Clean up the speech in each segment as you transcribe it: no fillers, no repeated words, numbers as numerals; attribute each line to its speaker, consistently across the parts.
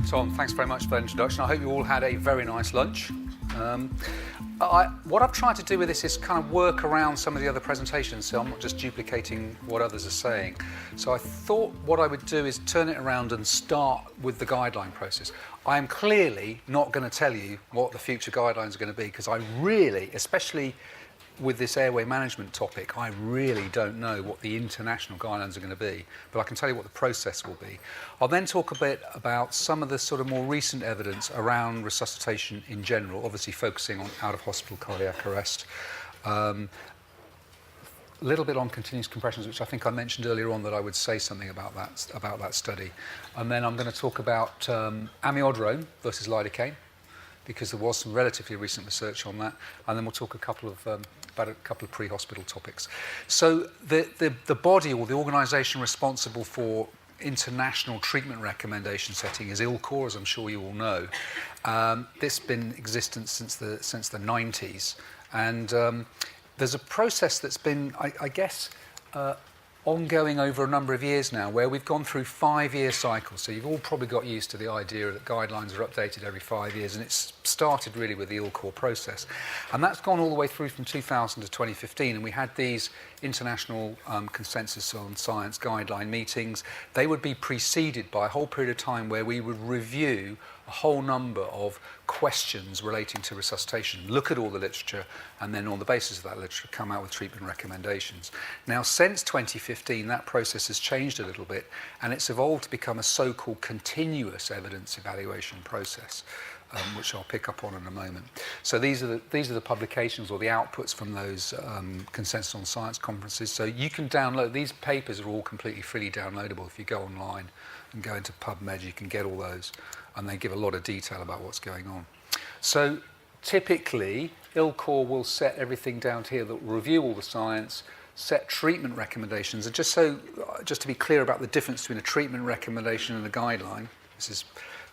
Speaker 1: Tom, thanks very much for that introduction. I hope you all had a very nice lunch. What I've tried to do with this is kind of work around some of the other presentations, so I'm not just duplicating what others are saying. So I thought what I would do is turn it around and start with the guideline process. I am clearly not going to tell you what the future guidelines are going to be, because I really, especially with this airway management topic, I really don't know what the international guidelines are going to be, but I can tell you what the process will be. I'll then talk a bit about some of the sort of more recent evidence around resuscitation in general, obviously focusing on out-of-hospital cardiac arrest. A little bit on continuous compressions, which I think I mentioned earlier on that I would say something about that study. And then I'm going to talk about amiodarone versus lidocaine, because there was some relatively recent research on that, and then we'll talk about a couple of pre-hospital topics. So the body or the organisation responsible for international treatment recommendation setting is ILCOR, as I'm sure you all know. This has been in existence since the 90s, and there's a process that's been, I guess, ongoing over a number of years now, where we've gone through 5-year cycles. So you've all probably got used to the idea that guidelines are updated every 5 years, and it's started really with the ILCOR process. And that's gone all the way through from 2000 to 2015, and we had these international consensus on science guideline meetings. They would be preceded by a whole period of time where we would review a whole number of questions relating to resuscitation, look at all the literature, and then on the basis of that literature come out with treatment recommendations. Now, since 2015, that process has changed a little bit, and it's evolved to become a so-called continuous evidence evaluation process, which I'll pick up on in a moment. So these are the publications or the outputs from those consensus on science conferences. So you can download, these papers are all completely freely downloadable. If you go online and go into PubMed, you can get all those, and they give a lot of detail about what's going on. So typically, ILCOR will set everything down to here that will review all the science, set treatment recommendations, and just to be clear about the difference between a treatment recommendation and a guideline, this is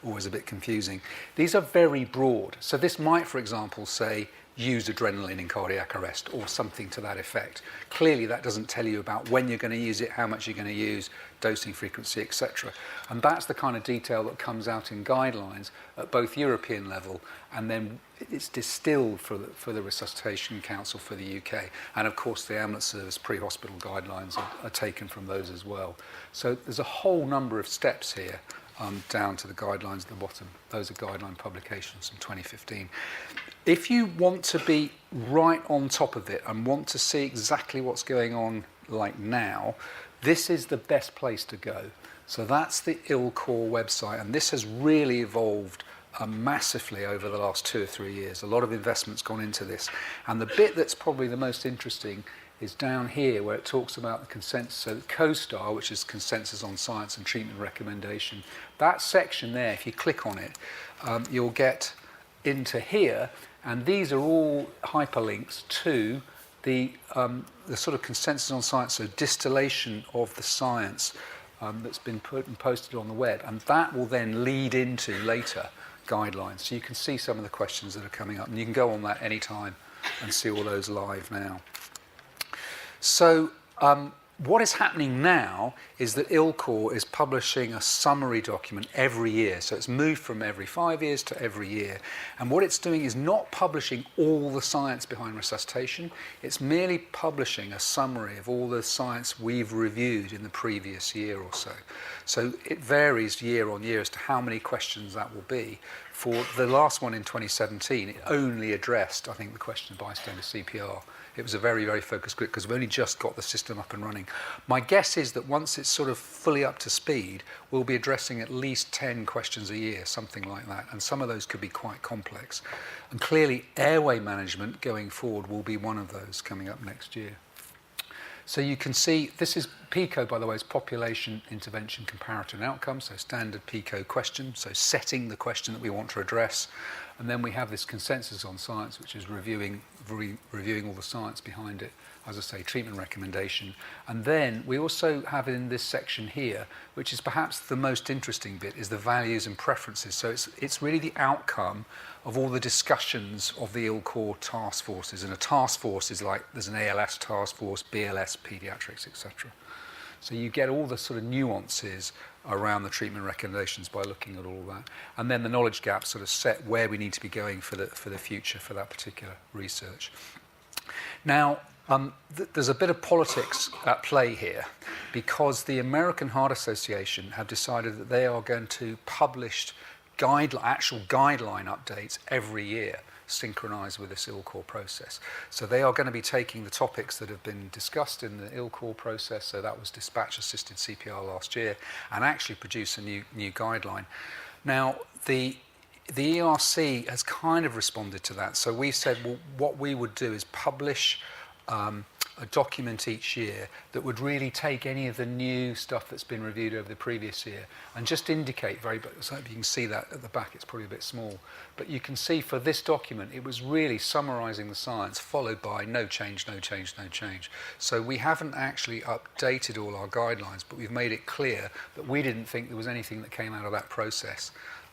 Speaker 1: always a bit confusing. These are very broad. So this might, for example, say, use adrenaline in cardiac arrest or something to that effect. Clearly, that doesn't tell you about when you're going to use it, how much you're going to use, dosing frequency, etc. And that's the kind of detail that comes out in guidelines at both European level, and then it's distilled for the Resuscitation Council for the UK. And of course, the ambulance service pre-hospital guidelines are taken from those as well. So there's a whole number of steps here. Down to the guidelines at the bottom. Those are guideline publications from 2015. If you want to be right on top of it and want to see exactly what's going on like now, this is the best place to go. So that's the ILCOR website, and this has really evolved massively over the last 2 or 3 years. A lot of investment's gone into this. And the bit that's probably the most interesting is down here, where it talks about the consensus. So the COSTAR, which is Consensus on Science and Treatment Recommendation, that section there, if you click on it, you'll get into here, and these are all hyperlinks to the sort of consensus on science, so distillation of the science that's been put and posted on the web, and that will then lead into later guidelines. So you can see some of the questions that are coming up, and you can go on that anytime and see all those live now. So what is happening now is that ILCOR is publishing a summary document every year. So it's moved from every 5 years to every year. And what it's doing is not publishing all the science behind resuscitation. It's merely publishing a summary of all the science we've reviewed in the previous year or so. So it varies year on year as to how many questions that will be. For the last one in 2017, it only addressed, I think, the question of bystander CPR. It was a very, very focused group because we've only just got the system up and running. My guess is that once it's sort of fully up to speed, we'll be addressing at least 10 questions a year, something like that. And some of those could be quite complex. And clearly, airway management going forward will be one of those coming up next year. So you can see, this is PICO, by the way, is Population Intervention Comparator and Outcome, so standard PICO question, so setting the question that we want to address. And then we have this consensus on science, which is reviewing all the science behind it, as I say, treatment recommendation. And then we also have in this section here, which is perhaps the most interesting bit, is the values and preferences. So it's really the outcome of all the discussions of the ILCOR task forces. And a task force is like, there's an ALS task force, BLS, pediatrics, etc. So you get all the sort of nuances around the treatment recommendations by looking at all that. And then the knowledge gaps sort of set where we need to be going for the future for that particular research. Now, there's a bit of politics at play here, because the American Heart Association have decided that they are going to publish actual guideline updates every year, synchronized with this ILCOR process. So they are going to be taking the topics that have been discussed in the ILCOR process, so that was dispatch-assisted CPR last year, and actually produce a new guideline. Now, the ERC has kind of responded to that. So we said, well, what we would do is publish a document each year that would really take any of the new stuff that's been reviewed over the previous year and just indicate so you can see that at the back, it's probably a bit small, but you can see for this document, it was really summarizing the science followed by no change, no change, no change. So we haven't actually updated all our guidelines, but we've made it clear that we didn't think there was anything that came out of that process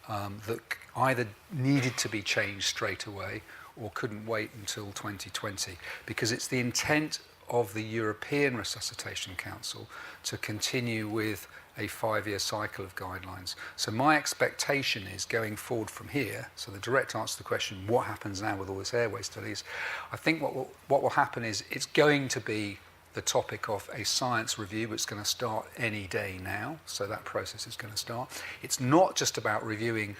Speaker 1: that either needed to be changed straight away or couldn't wait until 2020, because it's the intent of the European Resuscitation Council to continue with a 5-year cycle of guidelines. So my expectation is going forward from here, so the direct answer to the question, what happens now with all this airway studies, I think what will happen is it's going to be the topic of a science review, which is going to start any day now, so that process is going to start. It's not just about reviewing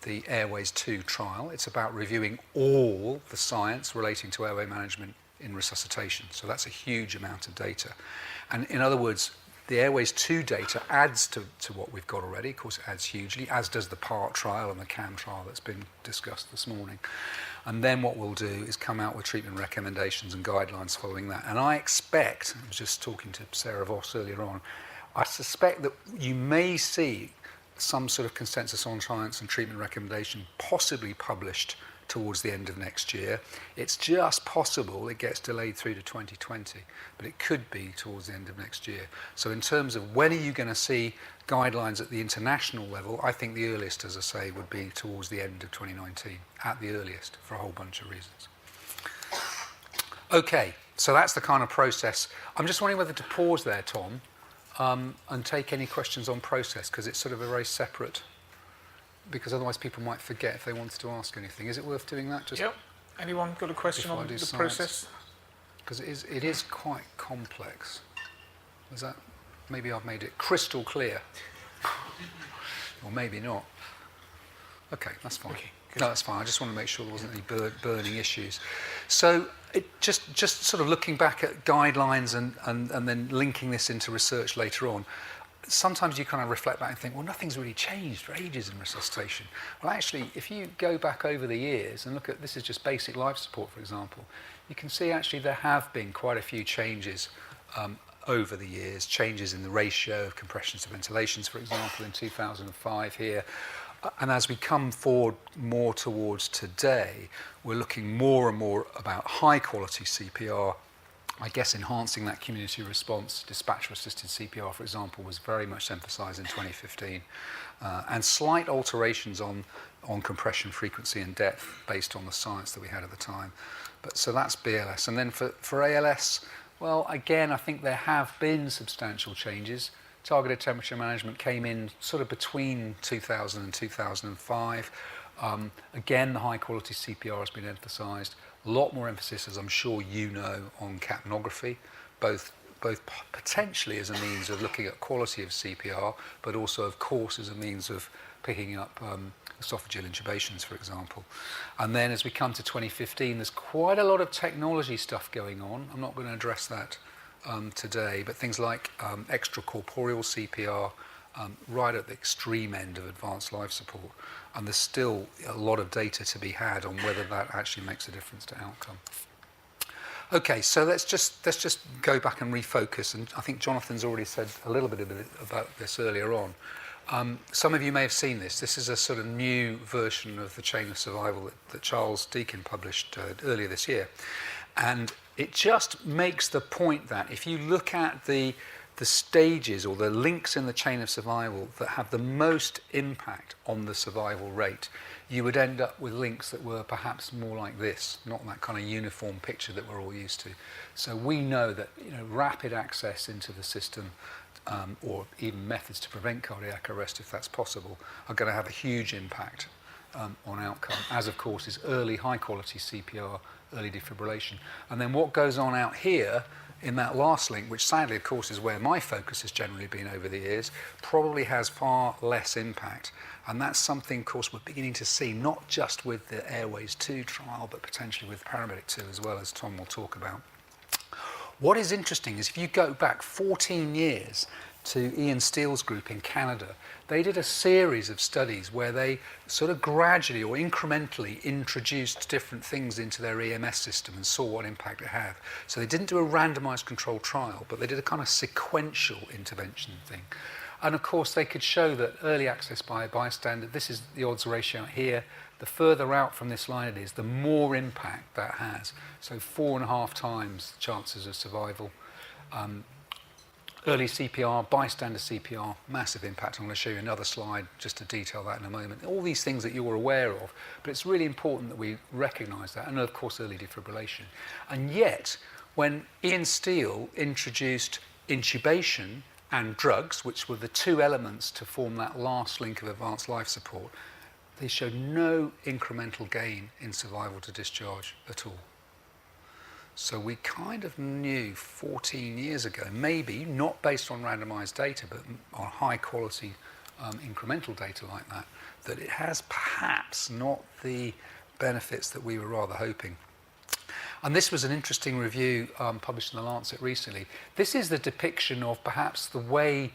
Speaker 1: the AIRWAYS2 trial, it's about reviewing all the science relating to airway management in resuscitation. So that's a huge amount of data. And in other words, the AIRWAYS2 data adds to what we've got already. Of course, it adds hugely, as does the PART trial and the CAM trial that's been discussed this morning. And then what we'll do is come out with treatment recommendations and guidelines following that. And I expect, I was just talking to Sarah Voss earlier on, I suspect that you may see some sort of consensus on science and treatment recommendation possibly published towards the end of next year. It's just possible it gets delayed through to 2020, but it could be towards the end of next year. So in terms of when are you going to see guidelines at the international level, I think the earliest, as I say, would be towards the end of 2019, at the earliest, for a whole bunch of reasons. Okay, so that's the kind of process. I'm just wondering whether to pause there, Tom, and take any questions on process, because it's sort of a very separate, because otherwise people might forget if they wanted to ask anything. Is it worth doing that? Just
Speaker 2: yep. Anyone got a question on the process?
Speaker 1: Because it is quite complex. Is that, maybe I've made it crystal clear. Or maybe not. Okay, that's fine. Okay, no, that's fine. I just want to make sure there wasn't any burning issues. So it just sort of looking back at guidelines and then linking this into research later on, sometimes you kind of reflect back and think, well, nothing's really changed for ages in resuscitation. Well, actually, if you go back over the years and look at, this is just basic life support, for example, you can see actually there have been quite a few changes over the years, changes in the ratio of compressions to ventilations, for example, in 2005 here. And as we come forward more towards today, we're looking more and more about high-quality CPR. I guess enhancing that community response, dispatcher-assisted CPR, for example, was very much emphasised in 2015. And slight alterations on compression frequency and depth based on the science that we had at the time. So that's BLS. And then for ALS, well, again, I think there have been substantial changes. Targeted temperature management came in sort of between 2000 and 2005. Again, the high-quality CPR has been emphasised. A lot more emphasis, as I'm sure you know, on capnography, both potentially as a means of looking at quality of CPR, but also, of course, as a means of picking up esophageal intubations, for example. And then as we come to 2015, there's quite a lot of technology stuff going on. I'm not going to address that today, but things like extracorporeal CPR, right at the extreme end of advanced life support. And there's still a lot of data to be had on whether that actually makes a difference to outcome. Okay, so let's just go back and refocus. And I think Jonathan's already said a little bit about this earlier on. Some of you may have seen this. This is a sort of new version of the chain of survival that Charles Deakin published earlier this year. And it just makes the point that if you look at the stages or the links in the chain of survival that have the most impact on the survival rate, you would end up with links that were perhaps more like this, not that kind of uniform picture that we're all used to. So we know that rapid access into the system or even methods to prevent cardiac arrest, if that's possible, are going to have a huge impact on outcome, as of course is early high-quality CPR, early defibrillation. And then what goes on out here in that last link, which sadly, of course, is where my focus has generally been over the years, probably has far less impact. And that's something, of course, we're beginning to see, not just with the AIRWAYS2 trial, but potentially with Paramedic 2 as well, as Tom will talk about. What is interesting is if you go back 14 years to Ian Steele's group in Canada, they did a series of studies where they sort of gradually or incrementally introduced different things into their EMS system and saw what impact it had. So they didn't do a randomized controlled trial, but they did a kind of sequential intervention thing. And of course, they could show that early access by a bystander, this is the odds ratio here, the further out from this line it is, the more impact that has. So 4.5 times chances of survival. Early CPR, bystander CPR, massive impact. I'm going to show you another slide just to detail that in a moment. All these things that you're aware of, but it's really important that we recognise that. And of course, early defibrillation. And yet, when Ian Steele introduced intubation and drugs, which were the two elements to form that last link of advanced life support, they showed no incremental gain in survival to discharge at all. So we kind of knew 14 years ago, maybe not based on randomized data, but on high quality incremental data like that, that it has perhaps not the benefits that we were rather hoping. And this was an interesting review published in The Lancet recently. This is the depiction of perhaps the way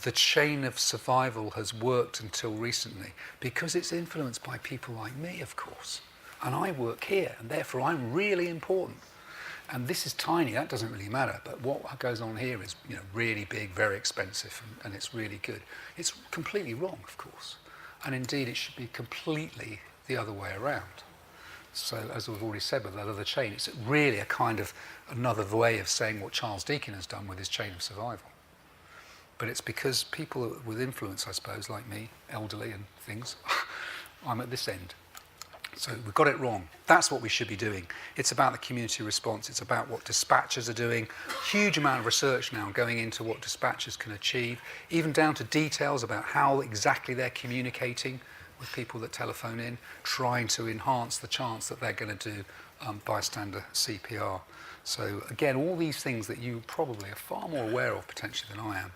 Speaker 1: the chain of survival has worked until recently, because it's influenced by people like me, of course. And I work here, and therefore I'm really important. And this is tiny, that doesn't really matter, but what goes on here is, you know, really big, very expensive, and it's really good. It's completely wrong, of course. And indeed, it should be completely the other way around. So, as we've already said with that other chain, it's really a kind of another way of saying what Charles Deakin has done with his chain of survival. But it's because people with influence, I suppose, like me, elderly and things, I'm at this end. So we've got it wrong. That's what we should be doing. It's about the community response. It's about what dispatchers are doing. Huge amount of research now going into what dispatchers can achieve, even down to details about how exactly they're communicating with people that telephone in, trying to enhance the chance that they're going to do bystander CPR. So again, all these things that you probably are far more aware of potentially than I am.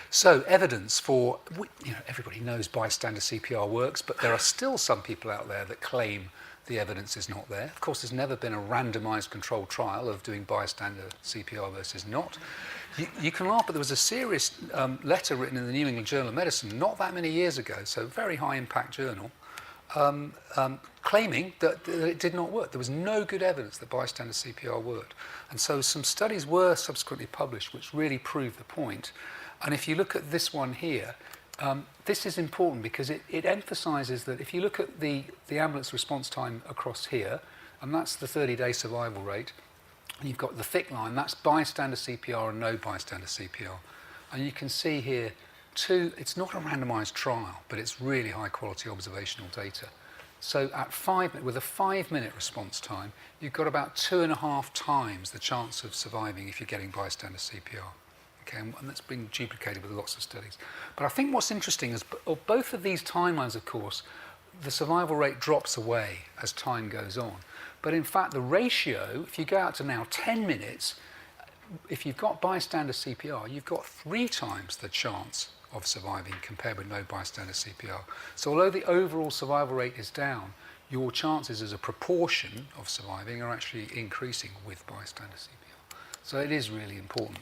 Speaker 1: So evidence for, you know, everybody knows bystander CPR works, but there are still some people out there that claim the evidence is not there. Of course, there's never been a randomized controlled trial of doing bystander CPR versus not. You can laugh, but there was a serious letter written in the New England Journal of Medicine not that many years ago, so a very high impact journal, claiming that it did not work. There was no good evidence that bystander CPR worked. And so some studies were subsequently published which really proved the point. And if you look at this one here, this is important because it emphasises that if you look at the ambulance response time across here, and that's the 30-day survival rate, and you've got the thick line, that's bystander CPR and no bystander CPR. And you can see here, it's not a randomised trial, but it's really high-quality observational data. So with a 5-minute response time, you've got about 2.5 times the chance of surviving if you're getting bystander CPR. Okay, and that's been duplicated with lots of studies. But I think what's interesting is both of these timelines, of course, the survival rate drops away as time goes on. But in fact, the ratio, if you go out to now 10 minutes, if you've got bystander CPR, you've got 3 times the chance of surviving compared with no bystander CPR. So although the overall survival rate is down, your chances as a proportion of surviving are actually increasing with bystander CPR. So it is really important.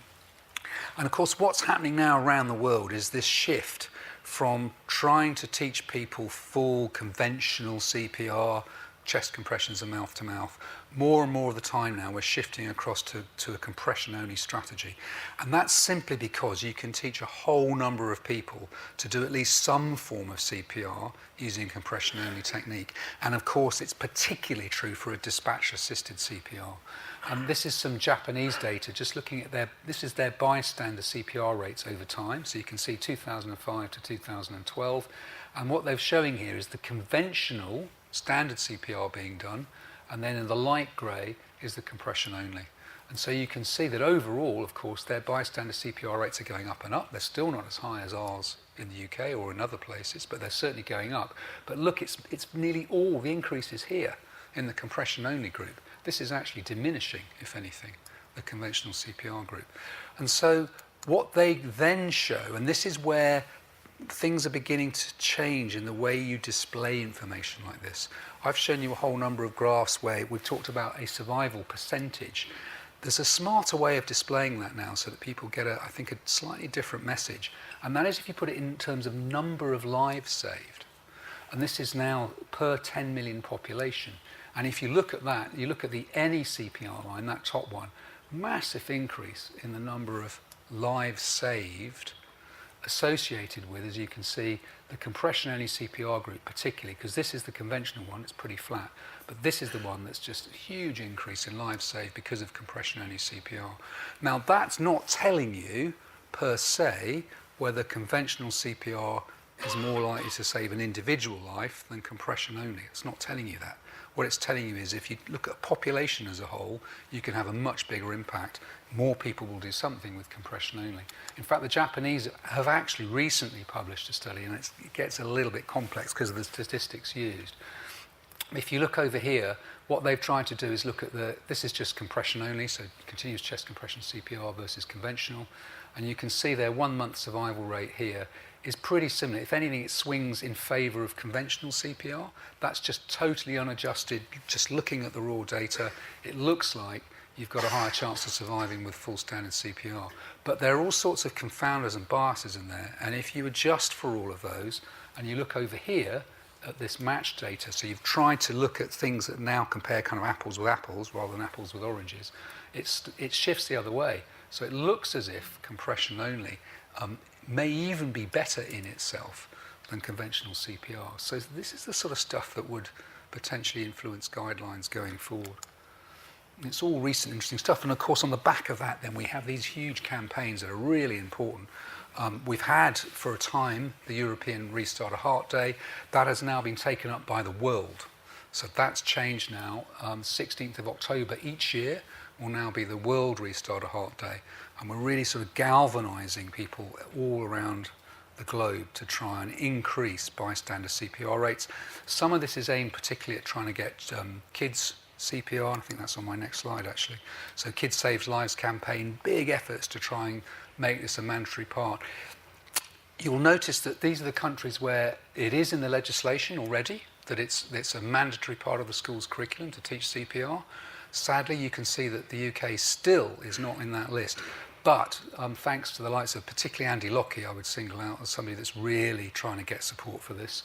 Speaker 1: And of course, what's happening now around the world is this shift from trying to teach people full conventional CPR, chest compressions and mouth to mouth. More and more of the time now we're shifting across to a compression only strategy. And that's simply because you can teach a whole number of people to do at least some form of CPR using compression only technique. And of course it's particularly true for a dispatch assisted CPR. And this is some Japanese data, just looking at this is their bystander CPR rates over time. So you can see 2005 to 2012. And what they're showing here is the conventional standard CPR being done, and then in the light grey is the compression only. And so you can see that overall, of course, their bystander CPR rates are going up and up. They're still not as high as ours in the UK or in other places, but they're certainly going up. But look, it's nearly all the increases here in the compression-only group. This is actually diminishing, if anything, the conventional CPR group. And so what they then show, and this is where things are beginning to change in the way you display information like this. I've shown you a whole number of graphs where we've talked about a survival percentage. There's a smarter way of displaying that now so that people get, I think, a slightly different message. And that is if you put it in terms of number of lives saved. And this is now per 10 million population. And if you look at that, you look at the any CPR line, that top one, massive increase in the number of lives saved associated with, as you can see, the compression-only CPR group particularly, because this is the conventional one, it's pretty flat, but this is the one that's just a huge increase in lives saved because of compression-only CPR. Now, that's not telling you, per se, whether conventional CPR is more likely to save an individual life than compression-only. It's not telling you that. What it's telling you is if you look at a population as a whole, you can have a much bigger impact. More people will do something with compression only. In fact, the Japanese have actually recently published a study, and it gets a little bit complex because of the statistics used. If you look over here, what they've tried to do is look at this is just compression only, so continuous chest compression CPR versus conventional. And you can see their 1 month survival rate here is pretty similar. If anything, it swings in favour of conventional CPR. That's just totally unadjusted. Just looking at the raw data, it looks like you've got a higher chance of surviving with full standard CPR. But there are all sorts of confounders and biases in there. And if you adjust for all of those, and you look over here at this matched data, so you've tried to look at things that now compare kind of apples with apples rather than apples with oranges, it shifts the other way. So it looks as if compression only may even be better in itself than conventional CPR. So this is the sort of stuff that would potentially influence guidelines going forward. And it's all recent, interesting stuff. And of course, on the back of that, then we have these huge campaigns that are really important. We've had, for a time, the European Restart a Heart Day. That has now been taken up by the world. So that's changed now. 16th of October each year will now be the World Restart a Heart Day. And we're really sort of galvanizing people all around the globe to try and increase bystander CPR rates. Some of this is aimed particularly at trying to get kids CPR, and I think that's on my next slide actually. So Kids Saves Lives campaign, big efforts to try and make this a mandatory part. You'll notice that these are the countries where it is in the legislation already, that it's a mandatory part of the school's curriculum to teach CPR. Sadly, you can see that the UK still is not in that list. But thanks to the likes of particularly Andy Lockie, I would single out as somebody that's really trying to get support for this.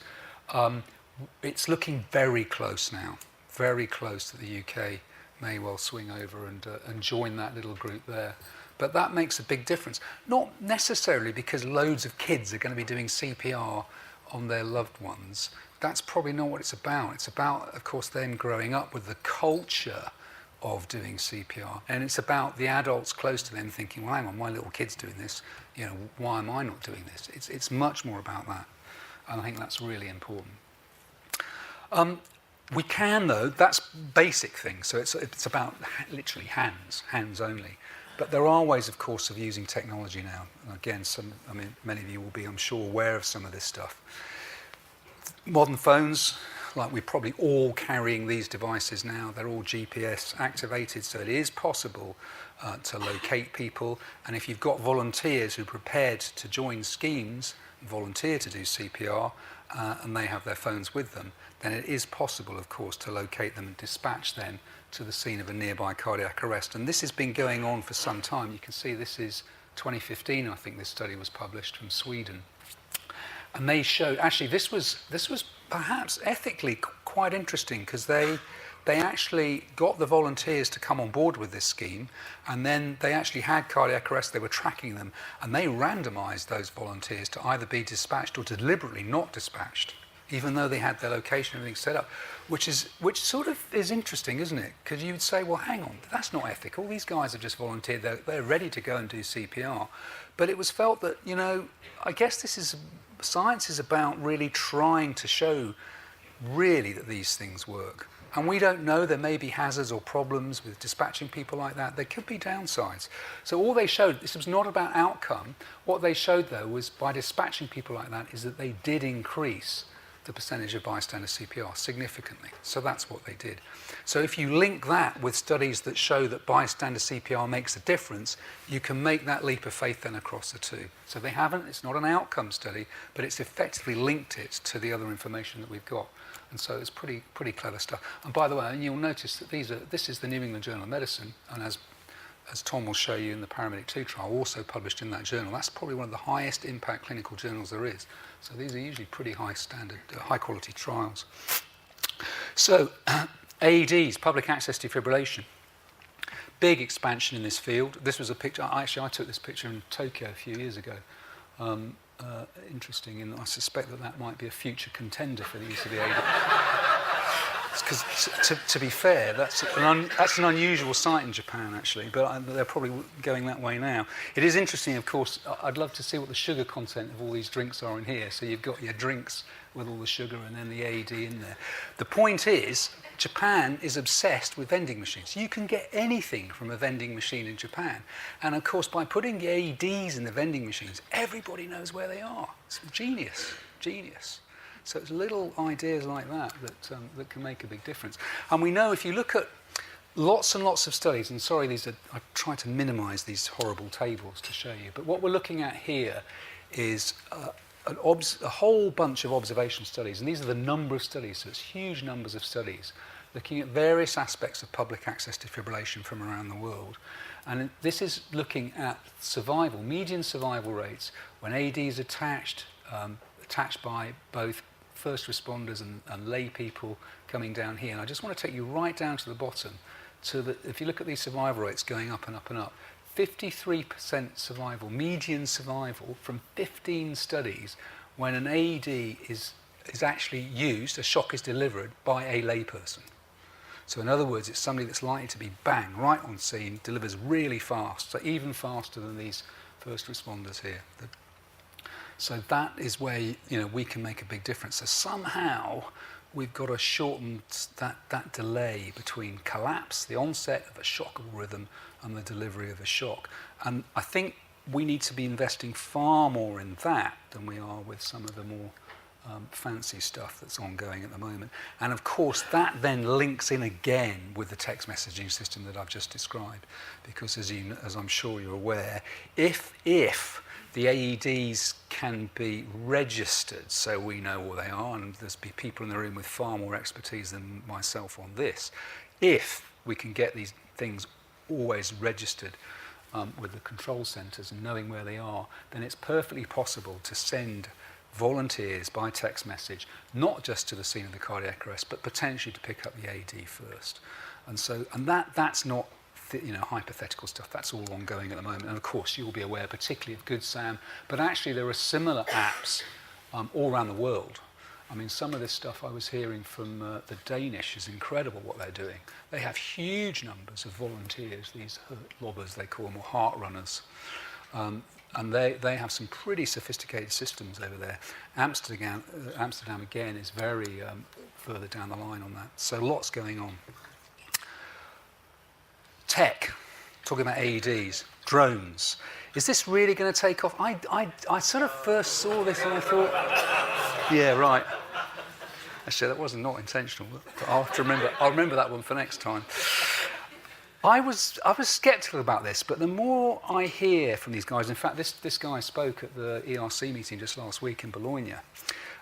Speaker 1: It's looking very close now, very close that the UK may well swing over and join that little group there. But that makes a big difference. Not necessarily because loads of kids are going to be doing CPR on their loved ones. That's probably not what it's about. It's about, of course, them growing up with the culture of doing CPR. And it's about the adults close to them thinking, well, hang on, my little kid's doing this. You know, why am I not doing this? It's much more about that. And I think that's really important. We can, though, that's basic things. So it's about literally hands only. But there are ways, of course, of using technology now. And again, many of you will be, I'm sure, aware of some of this stuff. Modern phones, like we're probably all carrying these devices now, they're all GPS activated, so it is possible to locate people. And if you've got volunteers who are prepared to join schemes, volunteer to do CPR, and they have their phones with them, then it is possible, of course, to locate them and dispatch them to the scene of a nearby cardiac arrest. And this has been going on for some time. You can see this is 2015, I think this study was published from Sweden. And they showed, actually this was perhaps ethically quite interesting, because they actually got the volunteers to come on board with this scheme, and then they actually had cardiac arrest, they were tracking them, and they randomized those volunteers to either be dispatched or deliberately not dispatched, even though they had their location and everything set up, which sort of is interesting, isn't it? Because you would say, well, hang on, that's not ethical. These guys have just volunteered, they're ready to go and do CPR. But it was felt that, you know, I guess science is about really trying to show really that these things work. And we don't know, there may be hazards or problems with dispatching people like that. There could be downsides. So all they showed, this was not about outcome. What they showed, though, was by dispatching people like that is that they did increase the percentage of bystander CPR significantly. So that's what they did. So if you link that with studies that show that bystander CPR makes a difference, you can make that leap of faith then across the two. So they haven't, it's not an outcome study, but it's effectively linked it to the other information that we've got. And so it's pretty clever stuff. And by the way, and you'll notice that this is the New England Journal of Medicine, and as Tom will show you in the Paramedic 2 trial, also published in that journal. That's probably one of the highest impact clinical journals there is. So these are usually pretty high standard, high quality trials. So AEDs, public access defibrillation. Big expansion in this field. This was a picture, actually I took this picture in Tokyo a few years ago. Interesting, and I suspect that might be a future contender for the use of the AED. Because to be fair, that's an unusual sight in Japan, actually, but they're probably going that way now. It is interesting, of course. I'd love to see what the sugar content of all these drinks are in here. So you've got your drinks with all the sugar and then the AED in there. The point is, Japan is obsessed with vending machines. You can get anything from a vending machine in Japan. And of course, by putting the AEDs in the vending machines, everybody knows where they are. It's genius, genius. So it's little ideas like that that can make a big difference. And we know if you look at lots and lots of studies, and sorry, I try to minimize these horrible tables to show you, but what we're looking at here is a whole bunch of observational studies, and these are the number of studies, so it's huge numbers of studies, looking at various aspects of public access defibrillation from around the world. And this is looking at survival, median survival rates, when AED is attached by both first responders and lay people coming down here. And I just want to take you right down to the bottom, if you look at these survival rates going up and up and up, 53% survival, median survival from 15 studies when an AED is actually used, a shock is delivered by a layperson. So in other words, it's somebody that's likely to be bang, right on scene, delivers really fast, so even faster than these first responders here. So that is where we can make a big difference. So somehow we've got to shorten that delay between collapse, the onset of a shockable rhythm, and the delivery of a shock. And I think we need to be investing far more in that than we are with some of the more fancy stuff that's ongoing at the moment. And of course, that then links in again with the text messaging system that I've just described. Because as I'm sure you're aware, if the AEDs can be registered so we know what they are, and there's people in the room with far more expertise than myself on this, if we can get these things always registered with the control centres and knowing where they are, then it's perfectly possible to send volunteers by text message, not just to the scene of the cardiac arrest, but potentially to pick up the AED first. And that's not hypothetical stuff. That's all ongoing at the moment. And of course, you'll be aware, particularly of Good Sam, but actually there are similar apps all around the world. I mean, some of this stuff I was hearing from the Danish is incredible what they're doing. They have huge numbers of volunteers, these lobbers they call them, or heart runners. And they have some pretty sophisticated systems over there. Amsterdam again is very further down the line on that. So lots going on. Tech, talking about AEDs, drones. Is this really going to take off? I sort of first saw this and I thought, yeah, right. Actually, that was not intentional, but I'll have to remember. I'll remember that one for next time. I was sceptical about this, but the more I hear from these guys, in fact, this guy spoke at the ERC meeting just last week in Bologna,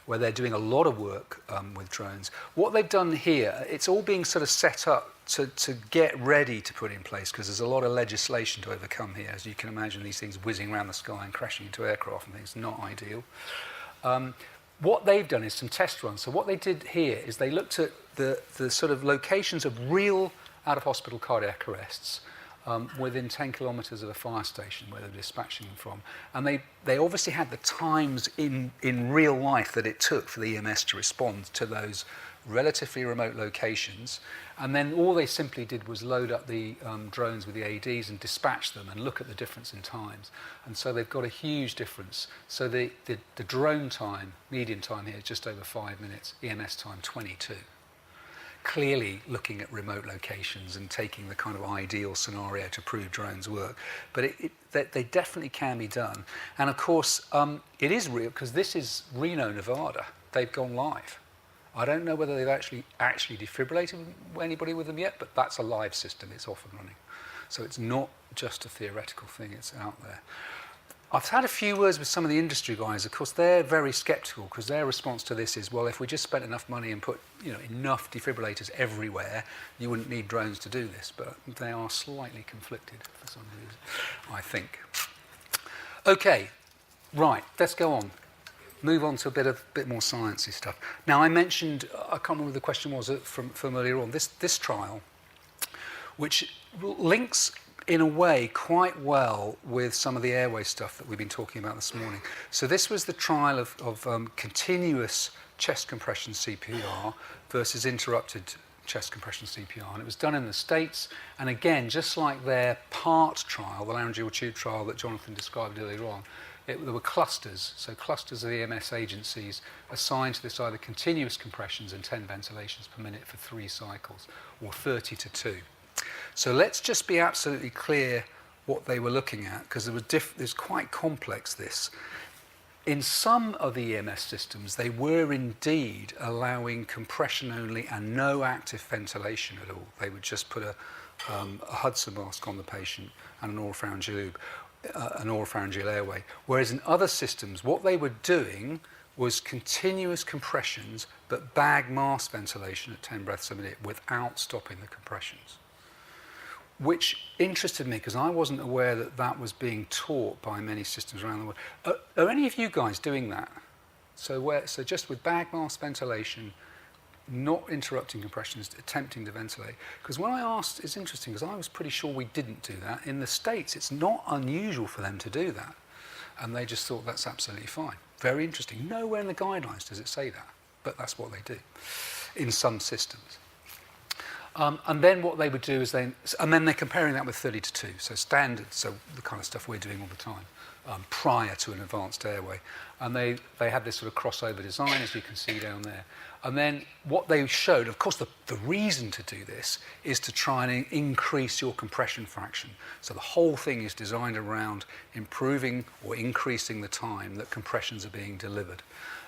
Speaker 1: where they're doing a lot of work with drones. What they've done here, it's all being sort of set up to get ready to put in place, because there's a lot of legislation to overcome here. As you can imagine, these things whizzing around the sky and crashing into aircraft and things, not ideal. What they've done is some test runs. So what they did here is they looked at the sort of locations of real out-of-hospital cardiac arrests within 10 kilometres of a fire station where they're dispatching them from. And they obviously had the times in real life that it took for the EMS to respond to those relatively remote locations. And then all they simply did was load up the drones with the AEDs and dispatch them and look at the difference in times. And so they've got a huge difference. So the drone time, median time here, is just over 5 minutes, EMS time 22. clearly looking at remote locations and taking the kind of ideal scenario to prove drones work. But they definitely can be done. And of course, it is real because this is Reno, Nevada. They've gone live. I don't know whether they've actually defibrillated anybody with them yet, but that's a live system. It's off and running. So it's not just a theoretical thing. It's out there. I've had a few words with some of the industry guys. Of course, they're very sceptical because their response to this is, well, if we just spent enough money and put enough defibrillators everywhere, you wouldn't need drones to do this. But they are slightly conflicted for some reason, I think. Okay, right, let's go on. Move on to a bit more sciencey stuff. Now, I mentioned, I can't remember what the question was from earlier on, this trial, which links in a way quite well with some of the airway stuff that we've been talking about this morning. So this was the trial of continuous chest compression CPR versus interrupted chest compression CPR, and it was done in the States. And again, just like their PART trial, the laryngeal tube trial that Jonathan described earlier on, there were clusters, so clusters of EMS agencies assigned to this either continuous compressions and 10 ventilations per minute for 3 cycles, or 30 to 2. So let's just be absolutely clear what they were looking at, because there's quite complex, this. In some of the EMS systems, they were indeed allowing compression only and no active ventilation at all. They would just put a Hudson mask on the patient and an oropharyngeal airway. Whereas in other systems, what they were doing was continuous compressions, but bag mask ventilation at 10 breaths a minute without stopping the compressions. Which interested me because I wasn't aware that that was being taught by many systems around the world. Are any of you guys doing that? So just with bag mask ventilation, not interrupting compressions, attempting to ventilate. Because when I asked, it's interesting because I was pretty sure we didn't do that. In the States, it's not unusual for them to do that. And they just thought that's absolutely fine. Very interesting. Nowhere in the guidelines does it say that, but that's what they do in some systems. And then what they would do is and then they're comparing that with 30 to 2, so standard, so the kind of stuff we're doing all the time, prior to an advanced airway. And they had this sort of crossover design, as you can see down there. And then what they showed, of course, the reason to do this is to try and increase your compression fraction. So the whole thing is designed around improving or increasing the time that compressions are being delivered.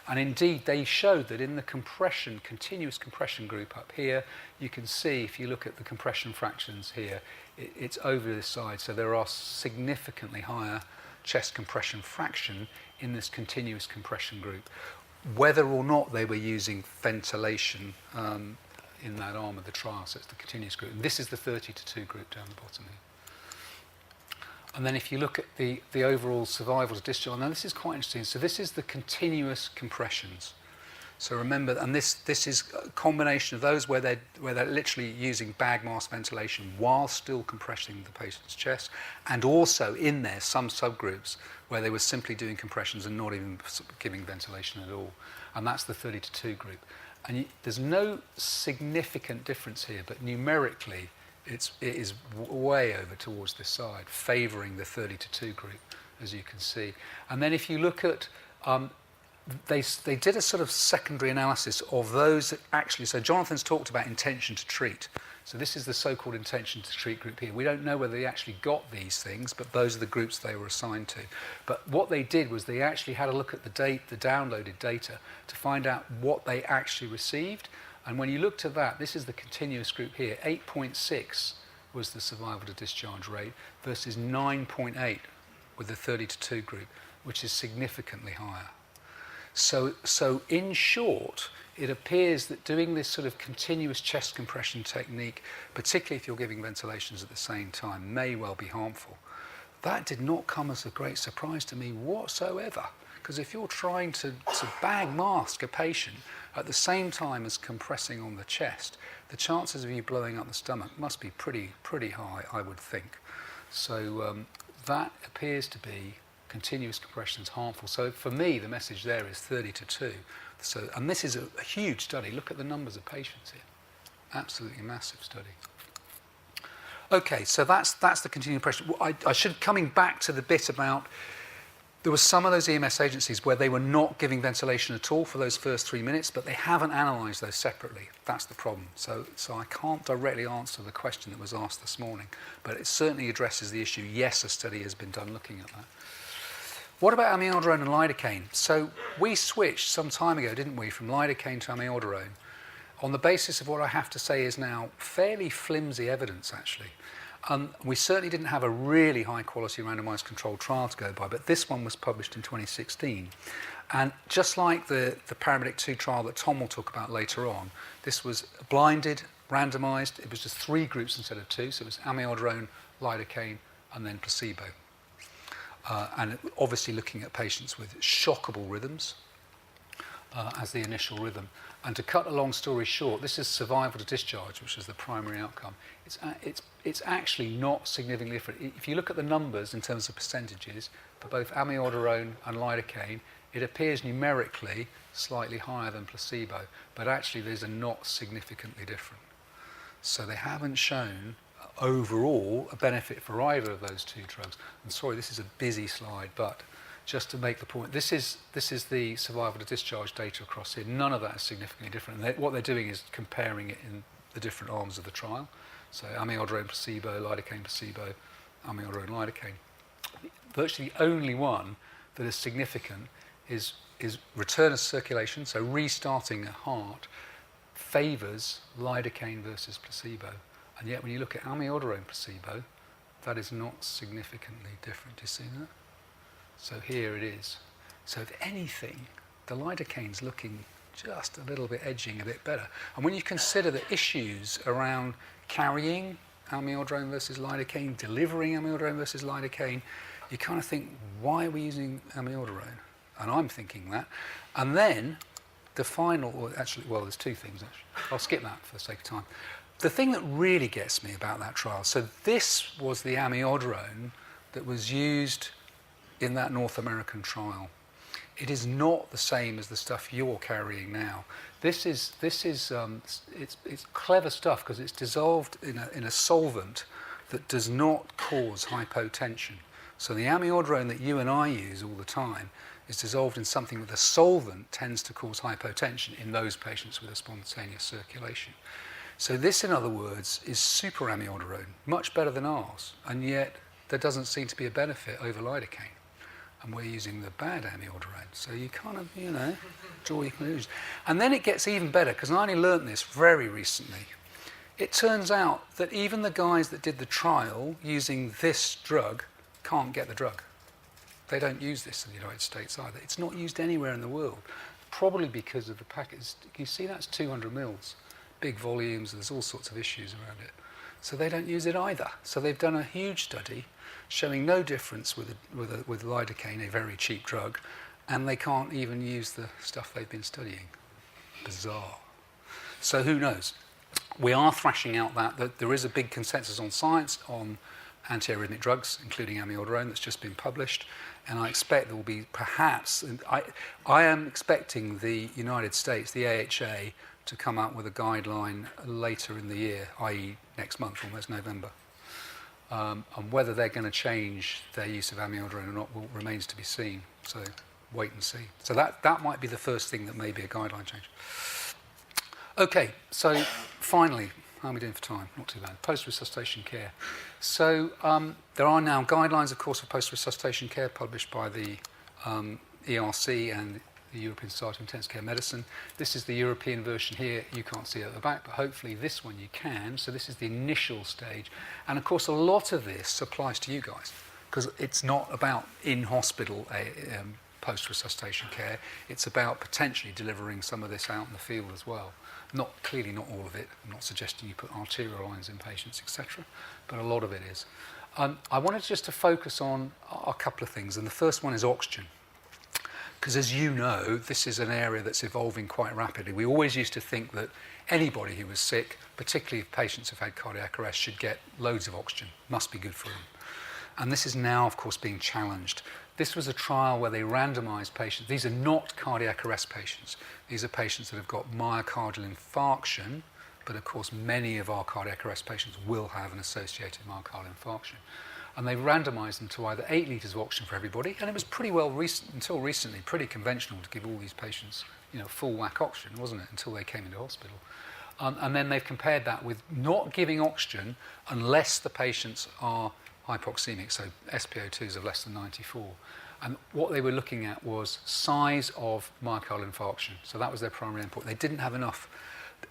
Speaker 1: And indeed, they showed that in the continuous compression group up here, you can see, if you look at the compression fractions here, it's over this side. So there are significantly higher chest compression fraction in this continuous compression group, whether or not they were using ventilation in that arm of the trial. So it's the continuous group. And this is the 30 to 2 group down the bottom here. And then if you look at the overall survival to discharge, now this is quite interesting. So this is the continuous compressions. So remember, and this is a combination of those where they're literally using bag mask ventilation while still compressing the patient's chest, and also in there some subgroups where they were simply doing compressions and not even giving ventilation at all. And that's the 30 to 2 group. And there's no significant difference here, but numerically, it is way over towards this side, favouring the 30 to 2 group, as you can see. And then if you look at, they did a sort of secondary analysis of those that actually, so Jonathan's talked about intention to treat. So this is the so-called intention to treat group here. We don't know whether they actually got these things, but those are the groups they were assigned to. But what they did was they actually had a look at the downloaded data to find out what they actually received. And when you looked at that, this is the continuous group here, 8.6 was the survival to discharge rate versus 9.8 with the 30 to 2 group, which is significantly higher. So in short, it appears that doing this sort of continuous chest compression technique, particularly if you're giving ventilations at the same time, may well be harmful. That did not come as a great surprise to me whatsoever, because if you're trying to bag mask a patient at the same time as compressing on the chest, the chances of you blowing up the stomach must be pretty high, I would think. So that appears to be continuous compression is harmful. So for me, the message there is 30 to 2. So, and this is a huge study. Look at the numbers of patients here. Absolutely massive study. Okay, so that's the continuous compression. I should, coming back to the bit about There were some of those EMS agencies where they were not giving ventilation at all for those first 3 minutes, but they haven't analysed those separately. That's the problem. So I can't directly answer the question that was asked this morning, but it certainly addresses the issue. Yes, a study has been done looking at that. What about amiodarone and lidocaine? So we switched some time ago, didn't we, from lidocaine to amiodarone on the basis of what I have to say is now fairly flimsy evidence, actually. We certainly didn't have a really high-quality randomised controlled trial to go by, but this one was published in 2016. And just like the Paramedic 2 trial that Tom will talk about later on, this was blinded, randomised. It was just 3 groups instead of 2, so it was amiodarone, lidocaine, and then placebo. And obviously looking at patients with shockable rhythms as the initial rhythm. And to cut a long story short, this is survival to discharge, which is the primary outcome. It's actually not significantly different. If you look at the numbers in terms of percentages for both amiodarone and lidocaine, it appears numerically slightly higher than placebo, but actually these are not significantly different. So they haven't shown overall a benefit for either of those 2 drugs. And sorry, this is a busy slide, but just to make the point, this is the survival to discharge data across here. None of that is significantly different. What they're doing is comparing it in the different arms of the trial. So amiodarone placebo, lidocaine placebo, amiodarone lidocaine. Virtually the only one that is significant is return of circulation, so restarting a heart favours lidocaine versus placebo. And yet when you look at amiodarone placebo, that is not significantly different. Do you see that? So here it is. So if anything, the lidocaine's looking just a little bit edging a bit better. And when you consider the issues around carrying amiodarone versus lidocaine, delivering amiodarone versus lidocaine, you kind of think, why are we using amiodarone? And I'm thinking that. And then the final, well, there's 2 things actually. I'll skip that for the sake of time. The thing that really gets me about that trial, so this was the amiodarone that was used in that North American trial. It is not the same as the stuff you're carrying now. It's clever stuff because it's dissolved in a solvent that does not cause hypotension. So the amiodarone that you and I use all the time is dissolved in something that the solvent tends to cause hypotension in those patients with a spontaneous circulation. So this, in other words, is super amiodarone, much better than ours, and yet there doesn't seem to be a benefit over lidocaine. And we're using the bad amiodarone. So you kind of, draw your conclusions. And then it gets even better, because I only learnt this very recently. It turns out that even the guys that did the trial using this drug can't get the drug. They don't use this in the United States either. It's not used anywhere in the world, probably because of the package. You see, that's 200 mils, big volumes, there's all sorts of issues around it. So they don't use it either. So they've done a huge study showing no difference with lidocaine, a very cheap drug, and they can't even use the stuff they've been studying. Bizarre. So who knows? We are thrashing out that there is a big consensus on science on antiarrhythmic drugs, including amiodarone, that's just been published, and I expect there will be perhaps, I am expecting the United States, the AHA, to come out with a guideline later in the year, i.e. next month, almost November. And whether they're going to change their use of amiodarone or not remains to be seen. So wait and see. So that might be the first thing that may be a guideline change. Okay, so finally, how are we doing for time? Not too bad. Post-resuscitation care. So there are now guidelines, of course, for post-resuscitation care published by the ERC and the European Society of Intensive Care Medicine. This is the European version here. You can't see it at the back, but hopefully this one you can. So this is the initial stage. And of course, a lot of this applies to you guys, because it's not about in-hospital post-resuscitation care. It's about potentially delivering some of this out in the field as well. Clearly not all of it. I'm not suggesting you put arterial lines in patients, etc., but a lot of it is. I wanted just to focus on a couple of things, and the first one is oxygen. Because as you know, this is an area that's evolving quite rapidly. We always used to think that anybody who was sick, particularly if patients have had cardiac arrest, should get loads of oxygen. Must be good for them. And this is now, of course, being challenged. This was a trial where they randomized patients. These are not cardiac arrest patients. These are patients that have got myocardial infarction, but of course many of our cardiac arrest patients will have an associated myocardial infarction. and they randomised them to either 8 litres of oxygen for everybody, and it was pretty well, until recently, pretty conventional to give all these patients, full whack oxygen, wasn't it, until they came into hospital. And then they've compared that with not giving oxygen unless the patients are hypoxemic, so SpO2s of less than 94. And what they were looking at was size of myocardial infarction. So that was their primary endpoint. They didn't have enough.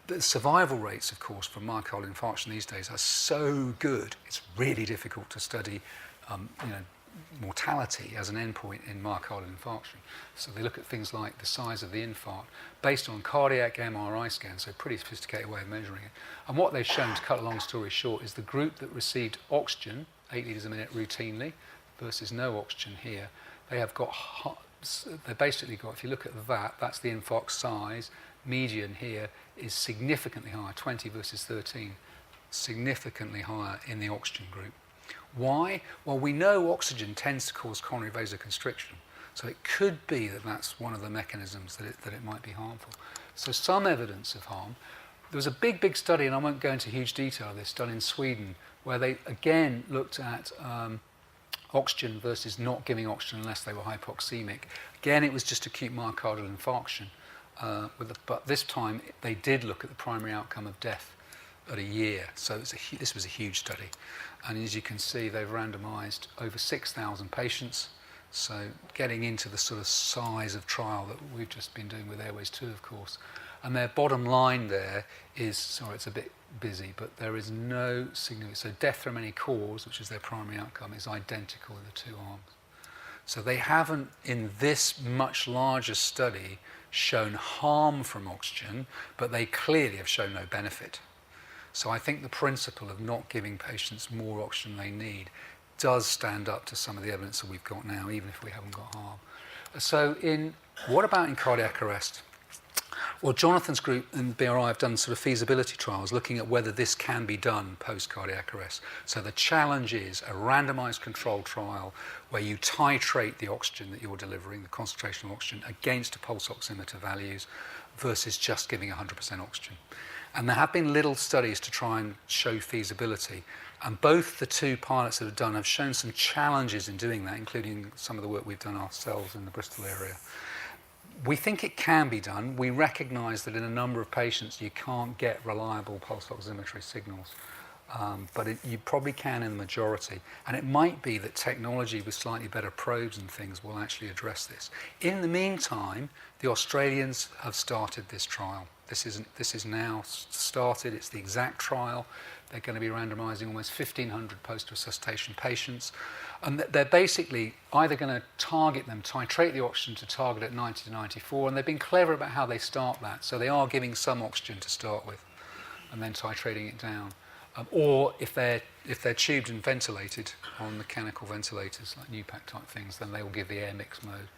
Speaker 1: The survival rates, of course, for myocardial infarction these days are so good, it's really difficult to study mortality as an endpoint in myocardial infarction. So they look at things like the size of the infarct based on cardiac MRI scans, so a pretty sophisticated way of measuring it. And what they've shown, to cut a long story short, is the group that received oxygen, 8 litres a minute routinely, versus no oxygen here, they basically got, if you look at that, that's the infarct size, median here is significantly higher, 20 versus 13, significantly higher in the oxygen group. Why? Well, we know oxygen tends to cause coronary vasoconstriction, so it could be that that's one of the mechanisms that it might be harmful. So some evidence of harm. There was a big study, and I won't go into huge detail of this, done in Sweden, where they again looked at oxygen versus not giving oxygen unless they were hypoxemic. Again, it was just acute myocardial infarction, but this time they did look at the primary outcome of death at a year. So this was a huge study. And as you can see, they've randomised over 6,000 patients. So getting into the sort of size of trial that we've just been doing with AIRWAYS2, of course. And their bottom line there is, sorry, it's a bit busy, but there is no significant, so death from any cause, which is their primary outcome, is identical in the two arms. So they haven't, in this much larger study, shown harm from oxygen, but they clearly have shown no benefit. So I think the principle of not giving patients more oxygen than they need does stand up to some of the evidence that we've got now, even if we haven't got harm. So what about in cardiac arrest? Well, Jonathan's group and BRI have done sort of feasibility trials looking at whether this can be done post-cardiac arrest. So the challenge is a randomised controlled trial where you titrate the oxygen that you're delivering, the concentration of oxygen, against a pulse oximeter values versus just giving 100% oxygen. And there have been little studies to try and show feasibility. And both the two pilots that have done have shown some challenges in doing that, including some of the work we've done ourselves in the Bristol area. We think it can be done. We recognise that in a number of patients you can't get reliable pulse oximetry signals, but you probably can in the majority. And it might be that technology with slightly better probes and things will actually address this. In the meantime, the Australians have started this trial. This is now started. It's the exact trial. They're going to be randomising almost 1,500 post-resuscitation patients. And they're basically either going to titrate the oxygen to target at 90 to 94, and they've been clever about how they start that. So they are giving some oxygen to start with, and then titrating it down. Or if they're tubed and ventilated on mechanical ventilators, like NUPAC type things, then they will give the air mix mode.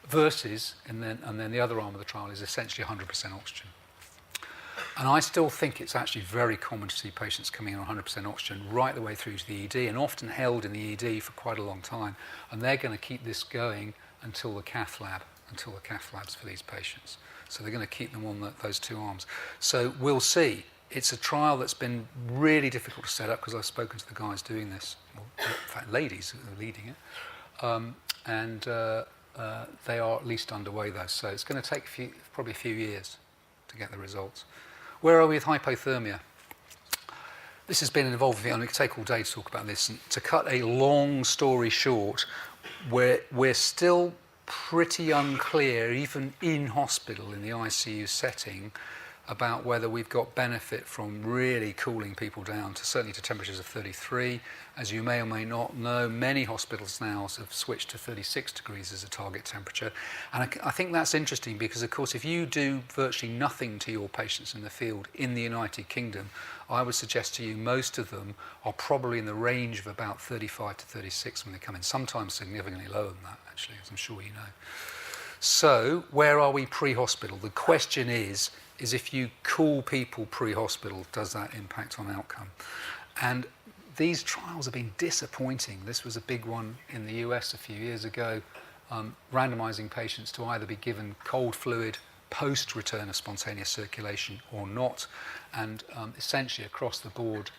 Speaker 1: Versus, and then the other arm of the trial is essentially 100% oxygen. And I still think it's actually very common to see patients coming on 100% oxygen right the way through to the ED, and often held in the ED for quite a long time. And they're going to keep this going until the cath labs for these patients. So they're going to keep them on those two arms. So we'll see. It's a trial that's been really difficult to set up because I've spoken to the guys doing this, well, in fact, ladies who are leading it. They are at least underway though. So it's going to take probably a few years to get the results. Where are we with hypothermia? This has been involved with me. I could take all day to talk about this. And to cut a long story short, we're still pretty unclear, even in hospital, in the ICU setting, about whether we've got benefit from really cooling people down to certainly to temperatures of 33. As you may or may not know, many hospitals now have switched to 36 degrees as a target temperature. And I think that's interesting because, of course, if you do virtually nothing to your patients in the field in the United Kingdom, I would suggest to you most of them are probably in the range of about 35 to 36 when they come in, sometimes significantly lower than that, actually, as I'm sure you know. So where are we pre-hospital? The question is if you cool people pre-hospital, does that impact on outcome? And these trials have been disappointing. This was a big one in the US a few years ago, randomizing patients to either be given cold fluid post-return of spontaneous circulation or not. And essentially across the board,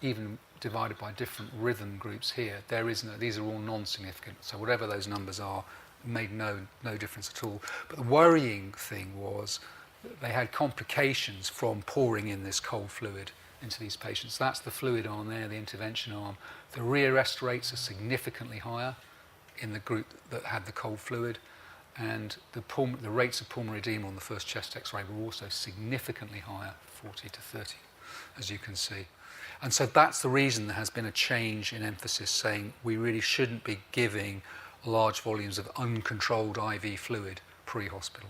Speaker 1: even divided by different rhythm groups here, these are all non-significant. So whatever those numbers are, made no difference at all. But the worrying thing was that they had complications from pouring in this cold fluid into these patients. That's the fluid arm there, the intervention arm. The rearrest rates are significantly higher in the group that had the cold fluid, and the rates of pulmonary edema on the first chest x-ray were also significantly higher, 40 to 30, as you can see. And so that's the reason there has been a change in emphasis, saying we really shouldn't be giving large volumes of uncontrolled IV fluid pre-hospital.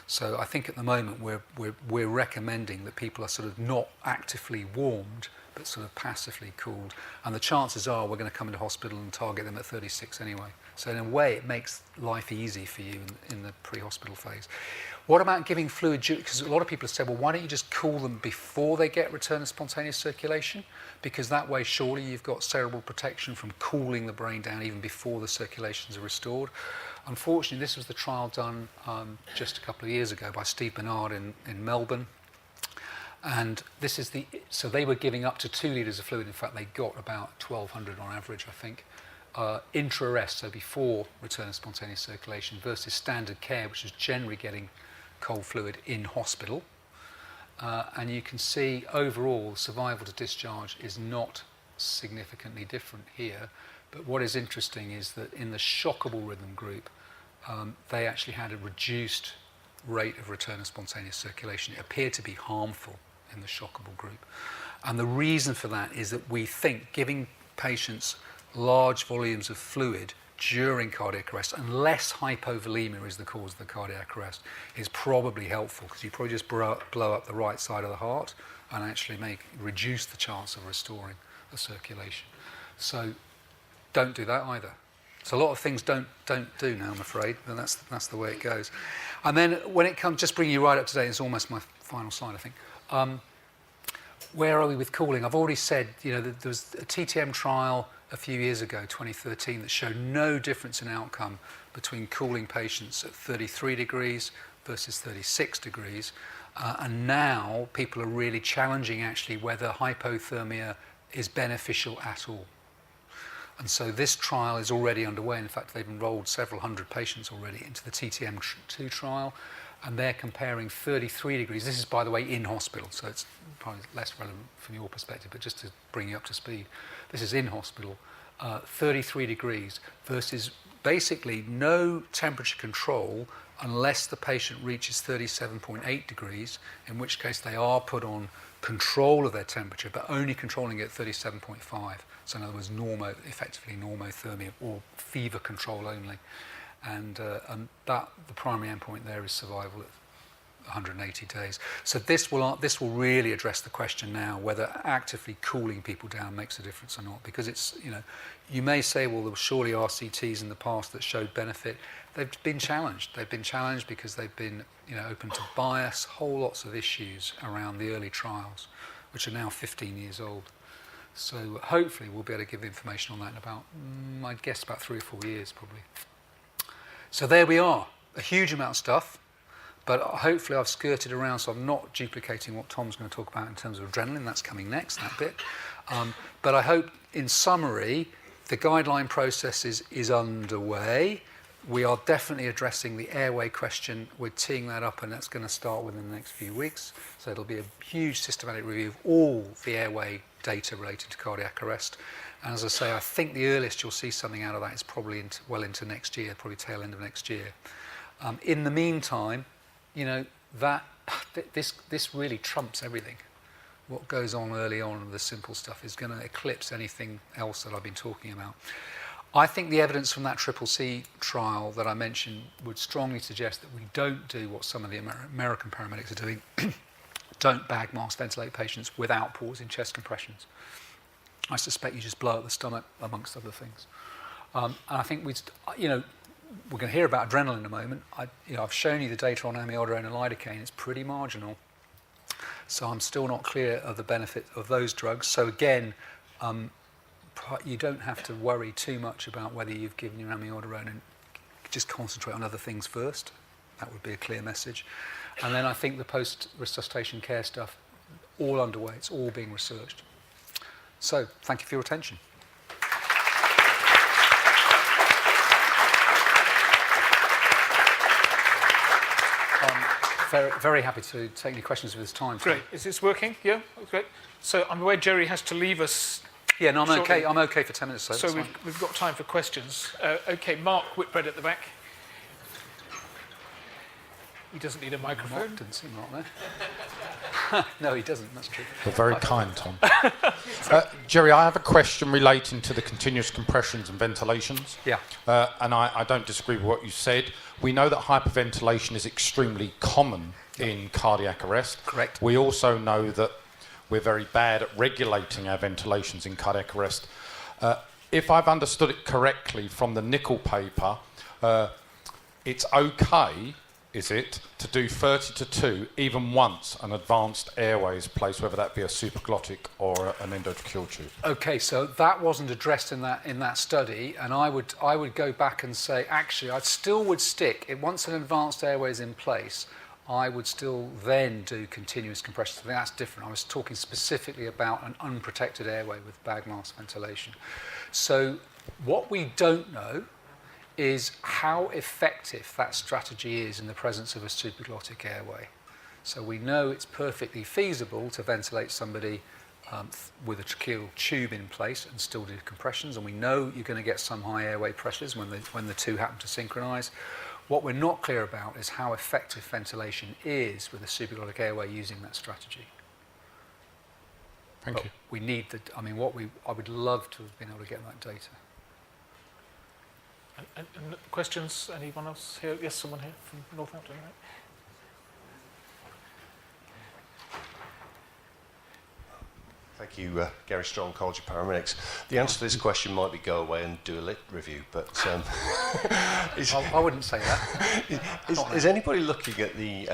Speaker 1: So I think at the moment we're recommending that people are sort of not actively warmed, but sort of passively cooled. And the chances are we're going to come into hospital and target them at 36 anyway. So in a way, it makes life easy for you in the pre-hospital phase. What about giving fluid? Because a lot of people have said, well, why don't you just cool them before they get return of spontaneous circulation? Because that way, surely you've got cerebral protection from cooling the brain down even before the circulations are restored. Unfortunately, this was the trial done just a couple of years ago by Steve Bernard in Melbourne. And this is so they were giving up to 2 litres of fluid. In fact, they got about 1,200 on average, I think. Intra-arrest, so before return of spontaneous circulation, versus standard care, which is generally getting cold fluid in hospital. And you can see overall survival to discharge is not significantly different here. But what is interesting is that in the shockable rhythm group, they actually had a reduced rate of return of spontaneous circulation. It appeared to be harmful in the shockable group. And the reason for that is that we think giving patients large volumes of fluid during cardiac arrest, unless hypovolemia is the cause of the cardiac arrest, is probably helpful, because you probably just blow up the right side of the heart and actually reduce the chance of restoring the circulation. So don't do that either. So a lot of things don't do now, I'm afraid, and that's the way it goes. And then when it comes, just bringing you right up to date, it's almost my final slide, I think. Where are we with cooling? I've already said, there was a TTM trial a few years ago, 2013, that showed no difference in outcome between cooling patients at 33 degrees versus 36 degrees. And now people are really challenging actually whether hypothermia is beneficial at all. And so this trial is already underway. In fact, they've enrolled several hundred patients already into the TTM2 trial, and they're comparing 33 degrees. This is, by the way, in hospital, so it's probably less relevant from your perspective, but just to bring you up to speed. This is in hospital, 33 degrees versus basically no temperature control unless the patient reaches 37.8 degrees, in which case they are put on control of their temperature, but only controlling it at 37.5. So in other words, effectively normothermia, or fever control only. And that the primary endpoint there is survival at 180 days. So this will really address the question now whether actively cooling people down makes a difference or not. Because it's, you may say, well, there were surely RCTs in the past that showed benefit. They've been challenged. They've been challenged because they've been, open to bias, whole lots of issues around the early trials, which are now 15 years old. So hopefully we'll be able to give information on that in about, I'd guess, about 3 or 4 years probably. So there we are, a huge amount of stuff, but hopefully I've skirted around, so I'm not duplicating what Tom's going to talk about in terms of adrenaline. That's coming next, that bit. But I hope, in summary, the guideline process is underway. We are definitely addressing the airway question. We're teeing that up, and that's going to start within the next few weeks. So it'll be a huge systematic review of all the airway data related to cardiac arrest. And as I say, I think the earliest you'll see something out of that is probably well into next year, probably tail end of next year. In the meantime, this really trumps everything. What goes on early on, the simple stuff, is going to eclipse anything else that I've been talking about. I think the evidence from that CCC trial that I mentioned would strongly suggest that we don't do what some of the American paramedics are doing. Don't bag mask ventilate patients without pausing chest compressions. I suspect you just blow up the stomach, amongst other things. And I think we're going to hear about adrenaline in a moment. I've shown you the data on Amiodarone and Lidocaine. It's pretty marginal. So I'm still not clear of the benefit of those drugs. So again, you don't have to worry too much about whether you've given your Amiodarone, and just concentrate on other things first. That would be a clear message. And then I think the post-resuscitation care stuff, all underway. It's all being researched. So thank you for your attention. Very, very happy to take any questions with this time.
Speaker 2: Great. Is this working? Yeah? Great. So I'm aware Jerry has to leave us.
Speaker 1: Yeah, no, I'm
Speaker 2: shortly.
Speaker 1: okay. I'm okay for 10 minutes.
Speaker 2: So we've got time for questions. Okay, Mark Whitbread at the back. He doesn't need a microphone.
Speaker 1: Mark didn't see Mark there. No, he doesn't. That's true.
Speaker 3: You're very kind, Tom. Jerry, I have a question relating to the continuous compressions and ventilations.
Speaker 1: Yeah.
Speaker 3: And I don't disagree with what you said. We know that hyperventilation is extremely common in cardiac arrest.
Speaker 1: Correct.
Speaker 3: We also know that we're very bad at regulating our ventilations in cardiac arrest. If I've understood it correctly from the Nickel paper, it's okay, is it, to do 30 to 2 even once an advanced airways place, whether that be a supraglottic or an endotracheal tube?
Speaker 1: Okay, so that wasn't addressed in that study, and I would go back and say, actually, I still would stick, once an advanced airway is in place, I would still then do continuous compression. I think that's different. I was talking specifically about an unprotected airway with bag mask ventilation. So what we don't know is how effective that strategy is in the presence of a supraglottic airway. So we know it's perfectly feasible to ventilate somebody with a tracheal tube in place and still do compressions, and we know you're going to get some high airway pressures when the two happen to synchronize. What we're not clear about is how effective ventilation is with a supraglottic airway using that strategy.
Speaker 3: Thank you.
Speaker 1: We need I would love to have been able to get that data.
Speaker 2: And questions? Anyone else here? Yes, someone here from Northampton. Right?
Speaker 4: Thank you, Gary Strong, College of Paramedics. The answer to this question might be go away and do a lit review, but
Speaker 1: I wouldn't say that.
Speaker 4: is anybody looking at the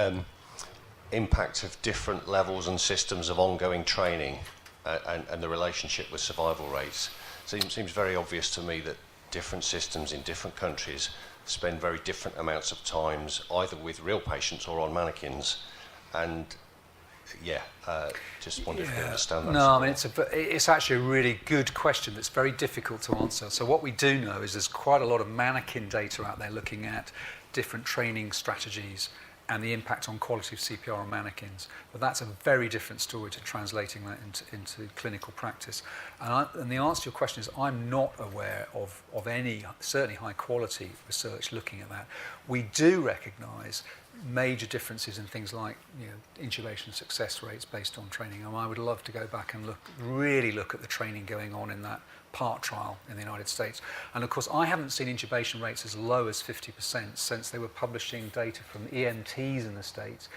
Speaker 4: impact of different levels and systems of ongoing training and the relationship with survival rates? Seems very obvious to me that different systems in different countries spend very different amounts of times either with real patients or on mannequins, and just wonder if you understand that.
Speaker 1: No, I mean, it's actually a really good question that's very difficult to answer. So what we do know is there's quite a lot of mannequin data out there looking at different training strategies and the impact on quality of CPR on mannequins. But that's a very different story to translating that into clinical practice. And the answer to your question is I'm not aware of any, certainly high quality research looking at that. We do recognise major differences in things like intubation success rates based on training. And I would love to go back and really look at the training going on in that PART trial in the United States. And of course, I haven't seen intubation rates as low as 50% since they were publishing data from EMTs in the States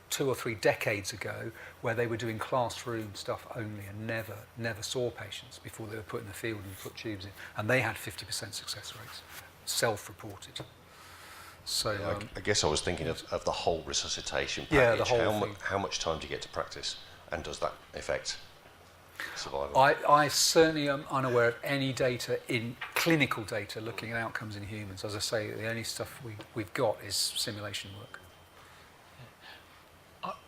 Speaker 1: 2 or 3 decades ago, where they were doing classroom stuff only and never saw patients before they were put in the field and put tubes in. And they had 50% success rates, self-reported. So
Speaker 4: I guess I was thinking of the whole resuscitation package.
Speaker 1: Yeah, the whole thing.
Speaker 4: How much time do you get to practice, and does that affect survival?
Speaker 1: I certainly am unaware of any data in clinical data looking at outcomes in humans. As I say, the only stuff we've got is simulation work.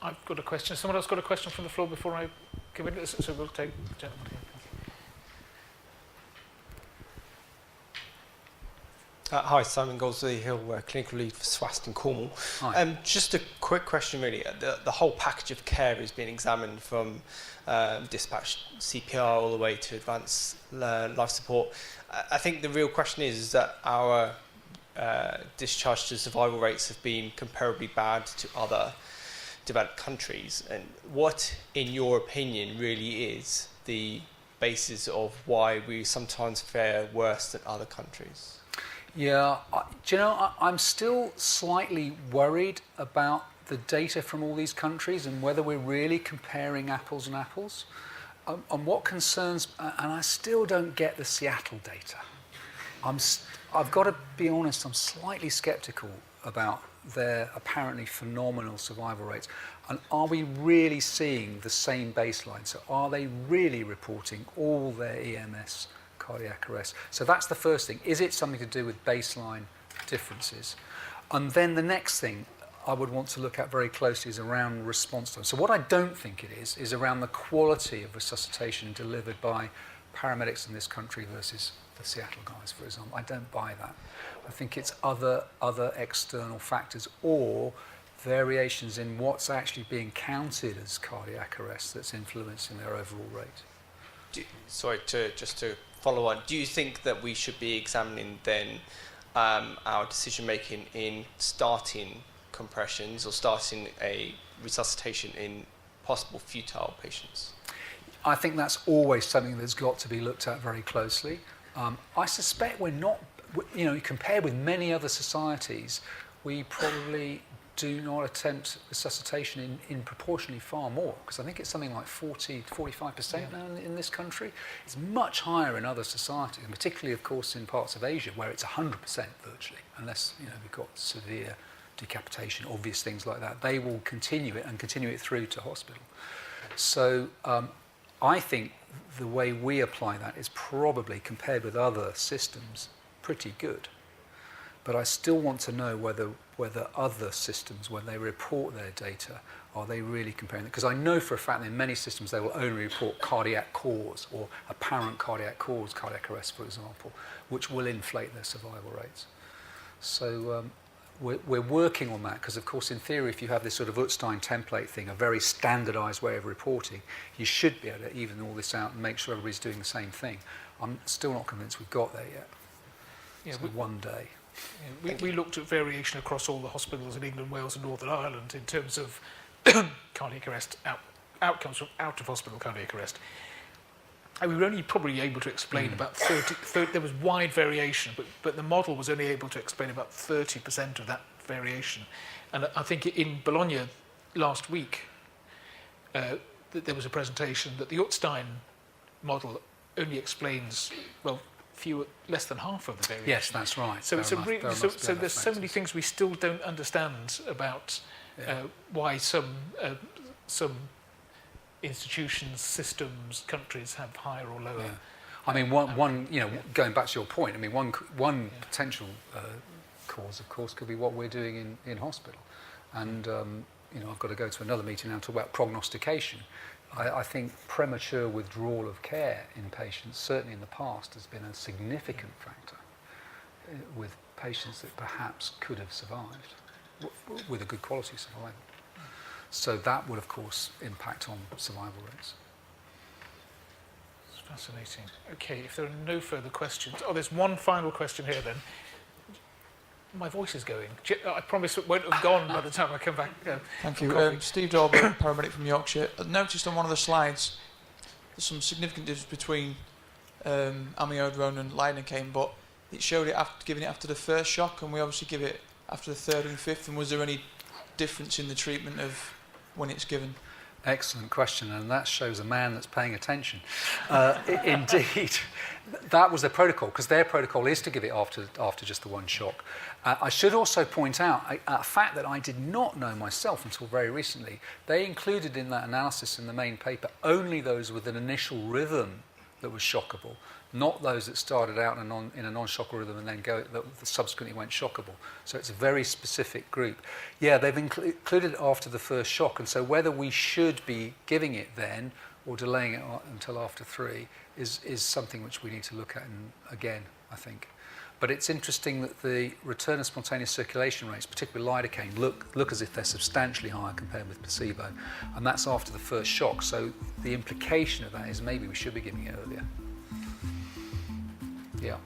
Speaker 2: I've got a question. Someone else got a question from the floor before I give it? So we'll take the gentleman here.
Speaker 5: Hi, Simon Goldsworthy-Hill, clinical lead for SWAST in Cornwall. Just a quick question, really. The whole package of care is being examined from dispatch CPR all the way to advanced life support. I think the real question is that our discharge to survival rates have been comparably bad to other developed countries. And what, in your opinion, really is the basis of why we sometimes fare worse than other countries?
Speaker 1: Yeah, do you know, I'm still slightly worried about the data from all these countries and whether we're really comparing apples and apples. And what concerns, and I still don't get the Seattle data. I've got to be honest, I'm slightly sceptical about their apparently phenomenal survival rates. And are we really seeing the same baseline? So are they really reporting all their EMS cardiac arrest? So that's the first thing. Is it something to do with baseline differences? And then the next thing, I would want to look at very closely is around response time. So what I don't think it is around the quality of resuscitation delivered by paramedics in this country versus the Seattle guys, for example. I don't buy that. I think it's other external factors or variations in what's actually being counted as cardiac arrest that's influencing their overall rate.
Speaker 5: Just to follow on, do you think that we should be examining then our decision making in starting compressions or starting a resuscitation in possible futile patients?
Speaker 1: I think that's always something that's got to be looked at very closely. I suspect we're not, compared with many other societies, we probably do not attempt resuscitation in proportionally far more, because I think it's something like 40 to 45% now in this country. It's much higher in other societies, and particularly, of course, in parts of Asia where it's 100% virtually, unless we've got severe decapitation, obvious things like that. They will continue it and continue it through to hospital. So I think the way we apply that is probably, compared with other systems, pretty good. But I still want to know whether other systems, when they report their data, are they really comparing it? Because I know for a fact that in many systems they will only report cardiac cause or apparent cardiac cause, cardiac arrest, for example, which will inflate their survival rates. So we're working on that because, of course, in theory, if you have this sort of Utstein template thing, a very standardised way of reporting, you should be able to even all this out and make sure everybody's doing the same thing. I'm still not convinced we've got there yet.
Speaker 2: Yeah,
Speaker 1: so one day.
Speaker 2: Yeah, we looked at variation across all the hospitals in England, Wales and Northern Ireland in terms of cardiac arrest, outcomes from out-of-hospital cardiac arrest. And we were only probably able to explain about 30, there was wide variation, but the model was only able to explain about 30% of that variation. And I think in Bologna last week, there was a presentation that the Utstein model only explains, less than half of the variation.
Speaker 1: Yes, that's right.
Speaker 2: So there's so many things we still don't understand about why some institutions, systems, countries have higher or lower.
Speaker 1: Yeah. I mean, one going back to your point, I mean, one potential cause, of course, could be what we're doing in hospital. And, I've got to go to another meeting now and talk about prognostication. I think premature withdrawal of care in patients, certainly in the past, has been a significant factor with patients that perhaps could have survived with a good quality survival. So that would, of course, impact on survival rates.
Speaker 2: It's fascinating. Okay, if there are no further questions... Oh, there's one final question here, then. My voice is going. I promise it won't have gone by the time I come back.
Speaker 6: Thank you. Steve Dorber, paramedic from Yorkshire. I noticed on one of the slides there's some significant difference between Amiodarone and Lidocaine, but it showed it giving it after the first shock, and we obviously give it after the third and fifth. And was there any difference in the treatment of when it's given?
Speaker 1: Excellent question, and that shows a man that's paying attention. Indeed, that was their protocol, because their protocol is to give it after just the one shock. I should also point out a fact that I did not know myself until very recently. They included in that analysis in the main paper only those with an initial rhythm that was shockable, not those that started out in a non-shockable rhythm and then that subsequently went shockable. So it's a very specific group. Yeah, they've included it after the first shock, and so whether we should be giving it then or delaying it until after 3 is something which we need to look at again, I think. But it's interesting that the return of spontaneous circulation rates, particularly lidocaine, look as if they're substantially higher compared with placebo, and that's after the first shock. So the implication of that is maybe we should be giving it earlier. Yeah.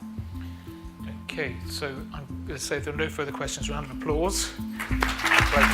Speaker 2: Okay, so I'm going to say if there are no further questions, round of applause.
Speaker 1: Great.